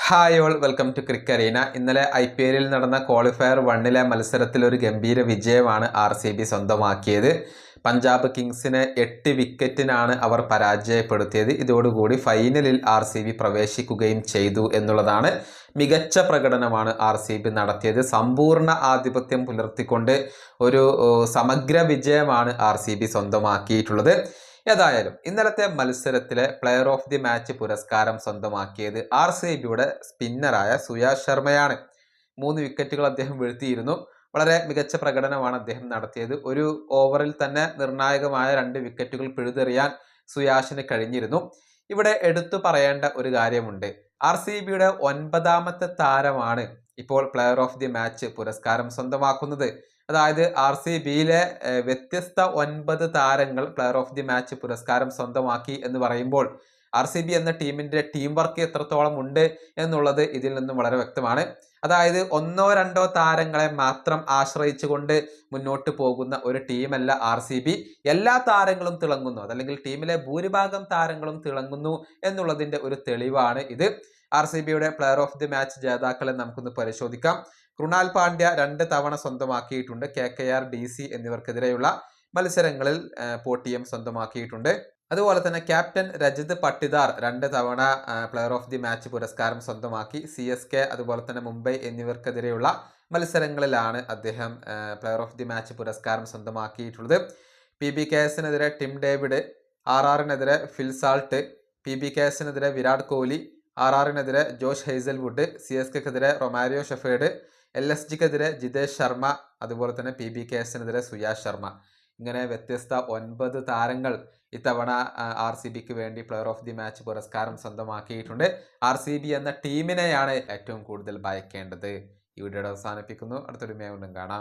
Hi all, welcome to crick arena. ഇന്നലെ IPL നടന്ന qualifier 1 മത്സരത്തിൽ ഒരു ഗംഭീര വിജയമാണ് RCB സ്വന്തമാക്കിയത്. പഞ്ചാബ് കിങ്സിനെ 8 വിക്കറ്റിനാണ് അവർ പരാജയപ്പെടുത്തിയത്. ഇതോടുകൂടി ഫൈനലിൽ RCB പ്രവേശിക്കുകയും ചെയ്തു എന്നുള്ളതാണ്. മികച്ച പ്രകടനമാണ് RCB നടത്തിയത്. സമ്പൂർണ്ണ ആധിപത്യം പുലർത്തിക്കൊണ്ട് ഒരു സമഗ്ര വിജയമാണ് RCB സ്വന്തമാക്കിയിട്ടുള്ളത്. ഏതായാലും ഇന്നലത്തെ മത്സരത്തിലെ പ്ലെയർ ഓഫ് ദി മാച്ച് പുരസ്കാരം സ്വന്തമാക്കിയത് RCBയുടെ സ്പിന്നറായ സുയാഷ് ശർമ്മയാണ്. 3 വിക്കറ്റുകൾ അദ്ദേഹം വീഴ്ത്തിയിരുന്നു. വളരെ മികച്ച പ്രകടനമാണ് അദ്ദേഹം നടത്തിയത്. ഒരു ഓവറിൽ തന്നെ നിർണായകമായ 2 വിക്കറ്റുകൾ പിഴുതെറിയാൻ സുയാഷിന് കഴിഞ്ഞിരുന്നു. ഇവിടെ എടുത്തു പറയേണ്ട ഒരു കാര്യമുണ്ട്. RCBയുടെ 9ാമത്തെ താരമാണ് ഇപ്പോൾ പ്ലെയർ ഓഫ് ദി മാച്ച് പുരസ്കാരം സ്വന്തമാക്കുന്നത്. അതായത് RCBയിലെ വ്യത്യസ്ത 9 താരങ്ങൾ പ്ലെയർ ഓഫ് ദി മാച്ച് പുരസ്കാരം സ്വന്തമാക്കി എന്ന് പറയുമ്പോൾ RCB എന്ന ടീമിന്റെ ടീം വർക്ക് എത്രത്തോളം ഉണ്ട് എന്നുള്ളത് ഇതിൽ നിന്നും വളരെ വ്യക്തമാണ്. അതായത് 1-2 താരങ്ങളെ മാത്രം ആശ്രയിച്ചുകൊണ്ട് മുന്നോട്ട് പോകുന്ന ഒരു ടീമല്ല RCB. എല്ലാ താരങ്ങളും തിളങ്ങുന്നു, അതല്ലെങ്കിൽ ടീമിലെ ഭൂരിഭാഗം താരങ്ങളും തിളങ്ങുന്നു എന്നുള്ളതിന്റെ ഒരു തെളിവാണ് ഇത്. RCBയുടെ പ്ലെയർ ഓഫ് ദി മാച്ച് ജേതാക്കളെ നമുക്കൊന്ന് പരിശോധിക്കാം. കൃണാൽ പാണ്ഡ്യ 2 തവണ സ്വന്തമാക്കിയിട്ടുണ്ട്. KKR, DC എന്നിവർക്കെതിരെയുള്ള മത്സരങ്ങളിൽ പോട്ടിയം സ്വന്തമാക്കിയിട്ടുണ്ട്. അതുപോലെ തന്നെ ക്യാപ്റ്റൻ രജത് പട്ടിദാർ 2 തവണ പ്ലെയർ ഓഫ് ദി മാച്ച് പുരസ്കാരം സ്വന്തമാക്കി. CSK അതുപോലെ തന്നെ മുംബൈ എന്നിവർക്കെതിരെയുള്ള മത്സരങ്ങളിലാണ് അദ്ദേഹം പ്ലെയർ ഓഫ് ദി മാച്ച് പുരസ്കാരം സ്വന്തമാക്കിയിട്ടുള്ളത്. PBKSനെതിരെ ടിം ഡേവിഡ്, RRനെതിരെ ഫിൽ സാൾട്ട്, PBKSനെതിരെ വിരാട് കോഹ്ലി, RRനെതിരെ ജോഷ് ഹെയ്സൽവുഡ്, CSKക്കെതിരെ റൊമാരിയോ ഷെഫേർഡ്, LSGക്കെതിരെ ജിതേഷ് ശർമ്മ, അതുപോലെ തന്നെ PBKSനെതിരെ സുയാഷ് ശർമ്മ. ഇങ്ങനെ വ്യത്യസ്ത 9 താരങ്ങൾ ഇത്തവണ RCBക്ക് വേണ്ടി പ്ലെയർ ഓഫ് ദി മാച്ച് പുരസ്കാരം സ്വന്തമാക്കിയിട്ടുണ്ട്. RCB എന്ന ടീമിനെയാണ് ഏറ്റവും കൂടുതൽ ഭയക്കേണ്ടത്. ഈ വീഡിയോ അവസാനിപ്പിക്കുന്നു. അടുത്തൊരു വീണ്ടും കാണാം.